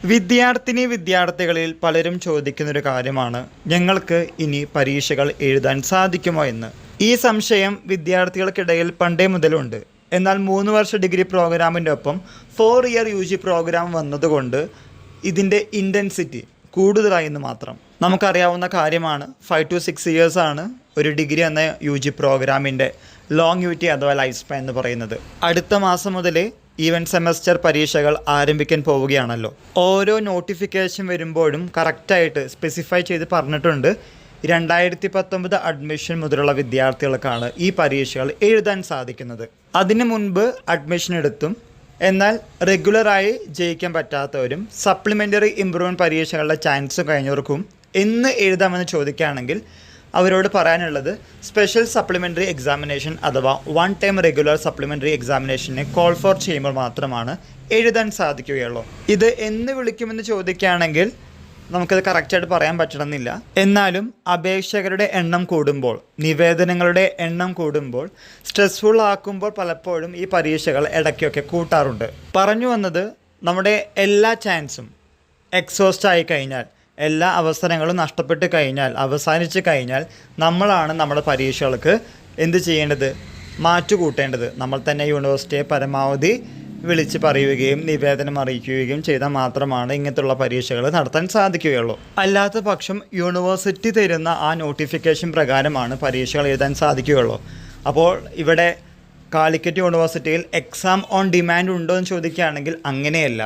വിദ്യാർത്ഥികളിൽ പലരും ചോദിക്കുന്നൊരു കാര്യമാണ്, ഞങ്ങൾക്ക് ഇനി പരീക്ഷകൾ എഴുതാൻ സാധിക്കുമോ എന്ന്. ഈ സംശയം വിദ്യാർത്ഥികൾക്കിടയിൽ പണ്ടേ മുതലുണ്ട്. എന്നാൽ 3 വർഷ ഡിഗ്രി പ്രോഗ്രാമിൻ്റെ ഒപ്പം 4 ഇയർ UG പ്രോഗ്രാം വന്നതുകൊണ്ട് ഇതിൻ്റെ ഇൻറ്റൻസിറ്റി കൂടുതലായി എന്ന് മാത്രം. നമുക്കറിയാവുന്ന കാര്യമാണ്, 5 to 6 ഇയേഴ്സ് ആണ് ഒരു ഡിഗ്രി എന്ന UG പ്രോഗ്രാമിൻ്റെ ലോങ്യൂറ്റി അഥവാ ലൈഫ് സ്പാൻ എന്ന് പറയുന്നത്. അടുത്ത മാസം മുതൽ ഈവൻറ്റ് സെമസ്റ്റർ പരീക്ഷകൾ ആരംഭിക്കാൻ പോവുകയാണല്ലോ. ഓരോ നോട്ടിഫിക്കേഷൻ വരുമ്പോഴും കറക്റ്റായിട്ട് സ്പെസിഫൈ ചെയ്ത് പറഞ്ഞിട്ടുണ്ട്, 2019 അഡ്മിഷൻ മുതലുള്ള വിദ്യാർത്ഥികൾക്കാണ് ഈ പരീക്ഷകൾ എഴുതാൻ സാധിക്കുന്നത്. അതിനു മുൻപ് അഡ്മിഷൻ എടുത്തും എന്നാൽ റെഗുലറായി ജയിക്കാൻ പറ്റാത്തവരും സപ്ലിമെൻ്ററി ഇംപ്രൂവ്മെൻറ്റ് പരീക്ഷകളുടെ ചാൻസ് കഴിഞ്ഞവർക്കും എന്ന് എഴുതാമെന്ന് ചോദിക്കുകയാണെങ്കിൽ അവരോട് പറയാനുള്ളത്, സ്പെഷ്യൽ സപ്ലിമെൻ്ററി എക്സാമിനേഷൻ അഥവാ 1 ടൈം റെഗുലർ സപ്ലിമെൻ്ററി എക്സാമിനേഷനെ കോൾ ഫോർ ചെയ്യുമ്പോൾ മാത്രമാണ് എഴുതാൻ സാധിക്കുകയുള്ളൂ. ഇത് എന്ന് വിളിക്കുമെന്ന് ചോദിക്കുകയാണെങ്കിൽ നമുക്കത് കറക്റ്റായിട്ട് പറയാൻ പറ്റണമെന്നില്ല. എന്നാലും അപേക്ഷകരുടെ എണ്ണം കൂടുമ്പോൾ, നിവേദനങ്ങളുടെ എണ്ണം കൂടുമ്പോൾ, സ്ട്രെസ്ഫുൾ ആക്കുമ്പോൾ പലപ്പോഴും ഈ പരീക്ഷകൾ ഇടയ്ക്കൊക്കെ കൂട്ടാറുണ്ട്. പറഞ്ഞു വന്നത്, നമ്മുടെ എല്ലാ ചാൻസും എക്സോസ്റ്റ് ആയി കഴിഞ്ഞാൽ, എല്ലാ അവസരങ്ങളും നഷ്ടപ്പെട്ട് കഴിഞ്ഞാൽ, അവസാനിച്ച് കഴിഞ്ഞാൽ നമ്മളാണ് നമ്മുടെ പരീക്ഷകൾക്ക് എന്ത് ചെയ്യേണ്ടത്, മാറ്റുകൂട്ടേണ്ടത്. നമ്മൾ തന്നെ യൂണിവേഴ്സിറ്റിയെ പരമാവധി വിളിച്ച് പറയുകയും നിവേദനം അറിയിക്കുകയും ചെയ്താൽ മാത്രമാണ് ഇങ്ങനത്തുള്ള പരീക്ഷകൾ നടത്താൻ സാധിക്കുകയുള്ളൂ. അല്ലാത്ത പക്ഷം യൂണിവേഴ്സിറ്റി തരുന്ന ആ നോട്ടിഫിക്കേഷൻ പ്രകാരമാണ് പരീക്ഷകൾ എഴുതാൻ സാധിക്കുകയുള്ളൂ. അപ്പോൾ ഇവിടെ കാലിക്കറ്റ് യൂണിവേഴ്സിറ്റിയിൽ എക്സാം ഓൺ ഡിമാൻഡ് ഉണ്ടോ എന്ന് ചോദിക്കുകയാണെങ്കിൽ അങ്ങനെയല്ല.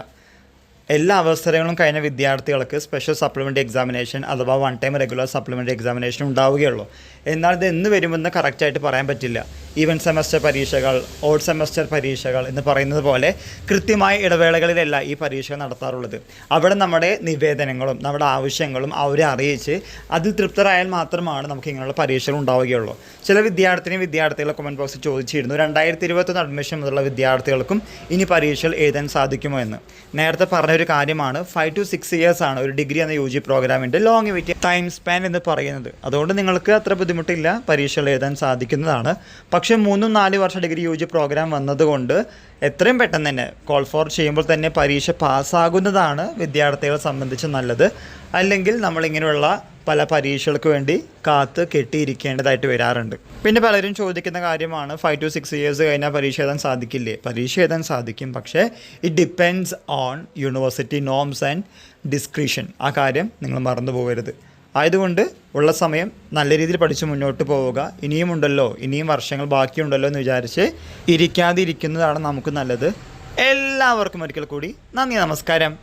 എല്ലാ അവസരങ്ങളും കഴിഞ്ഞ വിദ്യാർത്ഥികൾക്ക് സ്പെഷ്യൽ സപ്ലിമെൻ്ററി എക്സാമിനേഷൻ അഥവാ 1 ടൈം റെഗുലർ സപ്ലിമെൻ്ററി എക്സാമിനേഷൻ ഉണ്ടാവുകയുള്ളൂ. എന്നാൽ ഇത് എന്ന് വരുമെന്ന് കറക്റ്റായിട്ട് പറയാൻ പറ്റില്ല. ഈവൻറ്റ് സെമസ്റ്റർ പരീക്ഷകൾ, ഓഡ് സെമസ്റ്റർ പരീക്ഷകൾ എന്ന് പറയുന്നത് പോലെ കൃത്യമായ ഇടവേളകളിലല്ല ഈ പരീക്ഷകൾ നടത്താറുള്ളത്. അവിടെ നമ്മുടെ നിവേദനങ്ങളും നമ്മുടെ ആവശ്യങ്ങളും അവരെ അറിയിച്ച് അതിൽ തൃപ്തരായാൽ മാത്രമാണ് നമുക്ക് ഇങ്ങനെയുള്ള പരീക്ഷകൾ ഉണ്ടാവുകയുള്ളൂ. ചില വിദ്യാർത്ഥികളെ കമൻറ്റ് ബോക്സിൽ ചോദിച്ചിരുന്നു, 2021 അഡ്മിഷൻ മുതലുള്ള വിദ്യാർത്ഥികൾക്കും ഇനി പരീക്ഷകൾ എഴുതാൻ സാധിക്കുമോ എന്ന്. നേരത്തെ പറഞ്ഞൊരു കാര്യമാണ്, 5 to 6 ഇയേഴ്സ് ആണ് ഒരു ഡിഗ്രി എന്ന UG പ്രോഗ്രാമിൻ്റെ ലോങ്യൂറ്റി ടൈം സ്പാൻ എന്ന് പറയുന്നത്. അതുകൊണ്ട് നിങ്ങൾക്ക് അത്ര ബുദ്ധിമുട്ടില്ല, പരീക്ഷകൾ എഴുതാൻ സാധിക്കുന്നതാണ്. പക്ഷേ 3-4 വർഷ ഡിഗ്രി UG പ്രോഗ്രാം വന്നതുകൊണ്ട് എത്രയും പെട്ടെന്ന് തന്നെ കോൾ ഫോർ ചെയ്യുമ്പോൾ തന്നെ പരീക്ഷ പാസ്സാകുന്നതാണ് വിദ്യാർത്ഥികളെ സംബന്ധിച്ച് നല്ലത്. അല്ലെങ്കിൽ നമ്മളിങ്ങനെയുള്ള പല പരീക്ഷകൾക്ക് വേണ്ടി കാത്ത് കെട്ടിയിരിക്കേണ്ടതായിട്ട് വരാറുണ്ട്. പിന്നെ പലരും ചോദിക്കുന്ന കാര്യമാണ്, 5 to 6 ഇയേഴ്സ് കഴിഞ്ഞാൽ പരീക്ഷ എഴുതാൻ സാധിക്കില്ലേ? പരീക്ഷ എഴുതാൻ സാധിക്കും, പക്ഷേ it depends on university norms and discretion. ആ കാര്യം നിങ്ങൾ മറന്നു പോകരുത്. ആയതുകൊണ്ട് ഉള്ള സമയം നല്ല രീതിയിൽ പഠിച്ച് മുന്നോട്ട് പോവുക. ഇനിയും വർഷങ്ങൾ ബാക്കിയുണ്ടല്ലോ എന്ന് വിചാരിച്ച് ഇരിക്കാതിരിക്കുന്നതാണ് നമുക്ക് നല്ലത്. എല്ലാവർക്കും ഒരിക്കൽ കൂടി നന്ദി, നമസ്കാരം.